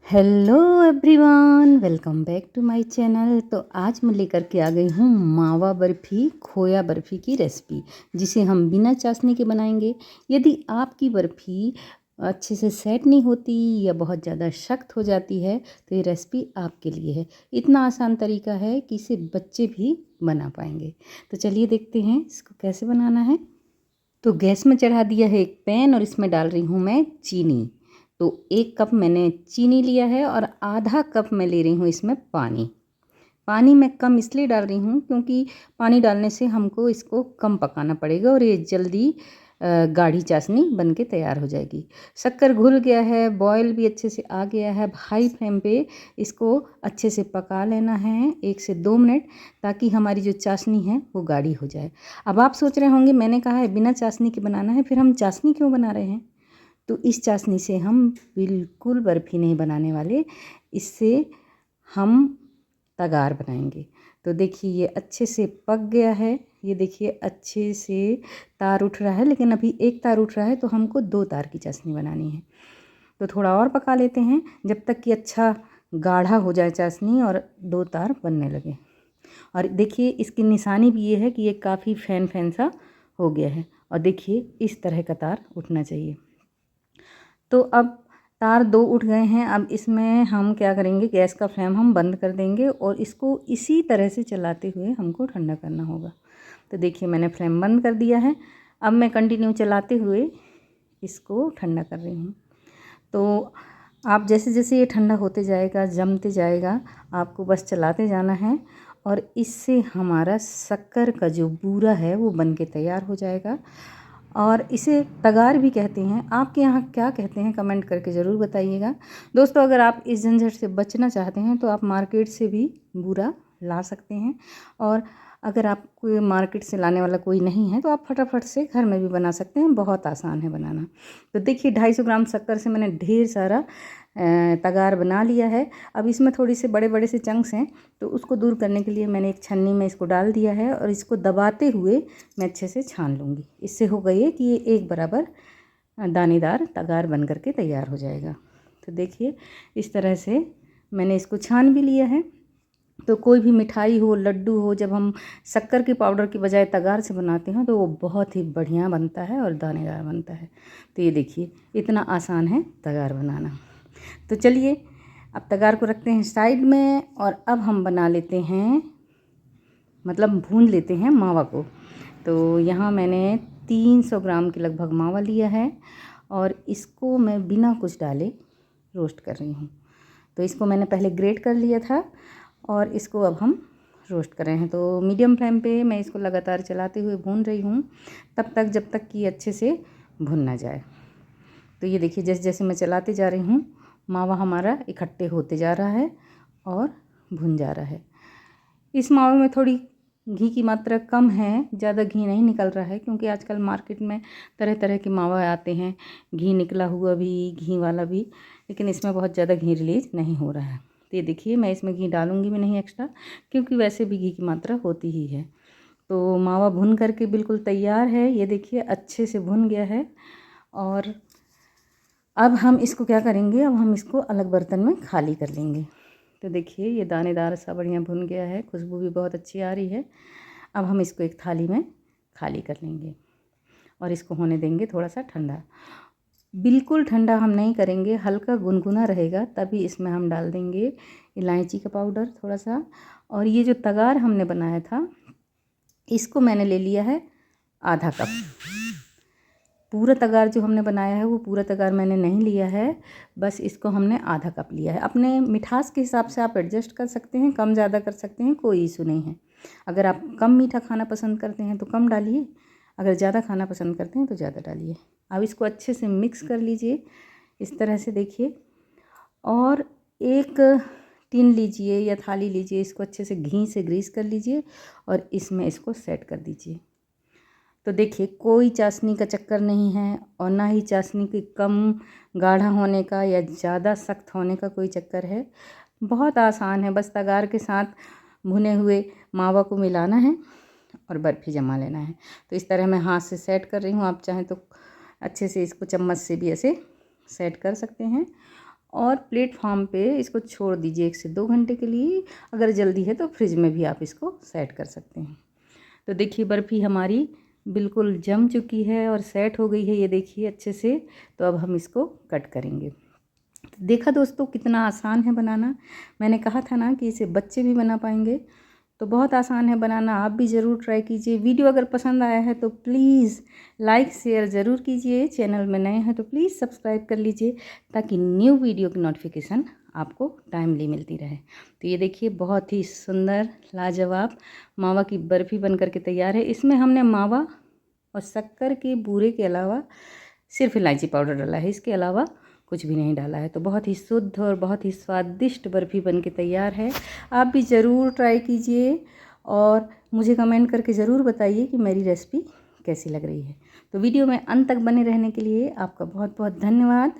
Hello everyone, welcome back to my channel. तो आज मैं लेकर के आ गई हूँ मावा बर्फ़ी खोया बर्फ़ी की रेसिपी, जिसे हम बिना चाशनी के बनाएंगे। यदि आपकी बर्फ़ी अच्छे से सेट नहीं होती या बहुत ज़्यादा सख्त हो जाती है तो ये रेसिपी आपके लिए है। इतना आसान तरीका है कि इसे बच्चे भी बना पाएंगे। तो चलिए देखते हैं इसको कैसे बनाना है। तो गैस में चढ़ा दिया है एक पैन और इसमें डाल रही हूँ मैं चीनी। तो 1 कप मैंने चीनी लिया है और आधा कप मैं ले रही हूँ इसमें पानी। पानी मैं कम इसलिए डाल रही हूँ क्योंकि पानी डालने से हमको इसको कम पकाना पड़ेगा और ये जल्दी गाढ़ी चाशनी बन के तैयार हो जाएगी। शक्कर घुल गया है, बॉयल भी अच्छे से आ गया है। हाई फ्लेम पे इसको अच्छे से पका लेना है 1 से 2 मिनट, ताकि हमारी जो चाशनी है वो गाढ़ी हो जाए। अब आप सोच रहे होंगे मैंने कहा है बिना चाशनी के बनाना है, फिर हम चाशनी क्यों बना रहे हैं? तो इस चाशनी से हम बिल्कुल बर्फ़ी नहीं बनाने वाले, इससे हम तगार बनाएंगे। तो देखिए ये अच्छे से पक गया है। ये देखिए अच्छे से तार उठ रहा है, लेकिन अभी 1 तार उठ रहा है तो हमको 2 तार की चाशनी बनानी है। तो थोड़ा और पका लेते हैं जब तक कि अच्छा गाढ़ा हो जाए चाशनी और 2 तार बनने लगे। और देखिए इसकी निशानी भी ये है कि ये काफ़ी फैन फैन सा हो गया है। और देखिए इस तरह का तार उठना चाहिए। तो अब तार 2 उठ गए हैं। अब इसमें हम क्या करेंगे, गैस का फ्लेम हम बंद कर देंगे और इसको इसी तरह से चलाते हुए हमको ठंडा करना होगा। तो देखिए मैंने फ्लेम बंद कर दिया है। अब मैं कंटिन्यू चलाते हुए इसको ठंडा कर रही हूँ। तो आप जैसे जैसे ये ठंडा होते जाएगा, जमते जाएगा, आपको बस चलाते जाना है और इससे हमारा शक्कर का जो बूरा है वो बन के तैयार हो जाएगा। और इसे तगार भी कहते हैं। आपके यहाँ क्या कहते हैं कमेंट करके ज़रूर बताइएगा। दोस्तों, अगर आप इस झंझट से बचना चाहते हैं तो आप मार्केट से भी बूरा ला सकते हैं। और अगर आपको मार्केट से लाने वाला कोई नहीं है तो आप फटाफट से घर में भी बना सकते हैं। बहुत आसान है बनाना। तो देखिए 250 ग्राम शक्कर से मैंने ढेर सारा तगार बना लिया है। अब इसमें थोड़ी से बड़े बड़े से चंक्स हैं, तो उसको दूर करने के लिए मैंने एक छन्नी में इसको डाल दिया है और इसको दबाते हुए मैं अच्छे से छान लूँगी। इससे होगा ये कि ये एक बराबर दानेदार तगार बन करके तैयार हो जाएगा। तो देखिए इस तरह से मैंने इसको छान भी लिया है। तो कोई भी मिठाई हो, लड्डू हो, जब हम शक्कर के पाउडर की बजाय तगार से बनाते हैं तो वो बहुत ही बढ़िया बनता है और दानेदार बनता है। तो ये देखिए इतना आसान है तगार बनाना। तो चलिए अब तगार को रखते हैं साइड में और अब हम बना लेते हैं, मतलब भून लेते हैं मावा को। तो यहाँ मैंने 300 ग्राम के लगभग मावा लिया है और इसको मैं बिना कुछ डाले रोस्ट कर रही हूँ। तो इसको मैंने पहले ग्रेट कर लिया था और इसको अब हम रोस्ट कर रहे हैं। तो मीडियम फ्लेम पे मैं इसको लगातार चलाते हुए भून रही हूँ तब तक जब तक कि अच्छे से भुन ना जाए। तो ये देखिए जैसे जैसे मैं चलाते जा रही हूँ मावा हमारा इकट्ठे होते जा रहा है और भुन जा रहा है। इस मावे में थोड़ी घी की मात्रा कम है, ज़्यादा घी नहीं निकल रहा है, क्योंकि आजकल मार्केट में तरह तरह के मावा आते हैं, घी निकला हुआ भी, घी वाला भी, लेकिन इसमें बहुत ज़्यादा घी रिलीज नहीं हो रहा है। तो ये देखिए मैं इसमें घी डालूँगी भी नहीं एक्स्ट्रा, क्योंकि वैसे भी घी की मात्रा होती ही है। तो मावा भुन करके बिल्कुल तैयार है। ये देखिए अच्छे से भुन गया है। और अब हम इसको क्या करेंगे, अब हम इसको अलग बर्तन में खाली कर लेंगे। तो देखिए ये दानेदार सा बढ़िया भुन गया है, खुशबू भी बहुत अच्छी आ रही है। अब हम इसको एक थाली में खाली कर लेंगे और इसको होने देंगे थोड़ा सा ठंडा। बिल्कुल ठंडा हम नहीं करेंगे, हल्का गुनगुना रहेगा, तभी इसमें हम डाल देंगे इलायची का पाउडर थोड़ा सा। और ये जो तगार हमने बनाया था इसको मैंने ले लिया है आधा कप। पूरा तगार जो हमने बनाया है वो पूरा तगार मैंने नहीं लिया है, बस इसको हमने आधा कप लिया है। अपने मिठास के हिसाब से आप एडजस्ट कर सकते हैं, कम ज़्यादा कर सकते हैं, कोई इशू नहीं है। अगर आप कम मीठा खाना पसंद करते हैं तो कम डालिए, अगर ज़्यादा खाना पसंद करते हैं तो ज़्यादा डालिए। अब इसको अच्छे से मिक्स कर लीजिए इस तरह से देखिए। और एक टिन लीजिए या थाली लीजिए, इसको अच्छे से घी से ग्रीस कर लीजिए और इसमें इसको सेट कर दीजिए। तो देखिए कोई चाशनी का चक्कर नहीं है और ना ही चाशनी के कम गाढ़ा होने का या ज़्यादा सख्त होने का कोई चक्कर है। बहुत आसान है, बस तगार के साथ भुने हुए मावा को मिलाना है और बर्फ़ी जमा लेना है। तो इस तरह मैं हाथ से सेट कर रही हूँ, आप चाहें तो अच्छे से इसको चम्मच से भी ऐसे सेट कर सकते हैं। और प्लेटफॉर्म पे इसको छोड़ दीजिए 1 से 2 घंटे के लिए। अगर जल्दी है तो फ्रिज में भी आप इसको सेट कर सकते हैं। तो देखिए बर्फ़ी हमारी बिल्कुल जम चुकी है और सेट हो गई है, ये देखिए अच्छे से। तो अब हम इसको कट करेंगे। देखा दोस्तों कितना आसान है बनाना। मैंने कहा था ना कि इसे बच्चे भी बना पाएंगे, तो बहुत आसान है बनाना। आप भी ज़रूर ट्राई कीजिए। वीडियो अगर पसंद आया है तो प्लीज़ लाइक शेयर ज़रूर कीजिए। चैनल में नए हैं तो प्लीज़ सब्सक्राइब कर लीजिए, ताकि न्यू वीडियो की नोटिफिकेशन आपको टाइमली मिलती रहे। तो ये देखिए बहुत ही सुंदर लाजवाब मावा की बर्फ़ी बन करके तैयार है। इसमें हमने मावा और शक्कर के बूरे के अलावा सिर्फ इलायची पाउडर डाला है, इसके अलावा कुछ भी नहीं डाला है। तो बहुत ही शुद्ध और बहुत ही स्वादिष्ट बर्फ़ी बन के तैयार है। आप भी ज़रूर ट्राई कीजिए और मुझे कमेंट करके ज़रूर बताइए कि मेरी रेसिपी कैसी लग रही है। तो वीडियो में अंत तक बने रहने के लिए आपका बहुत बहुत धन्यवाद।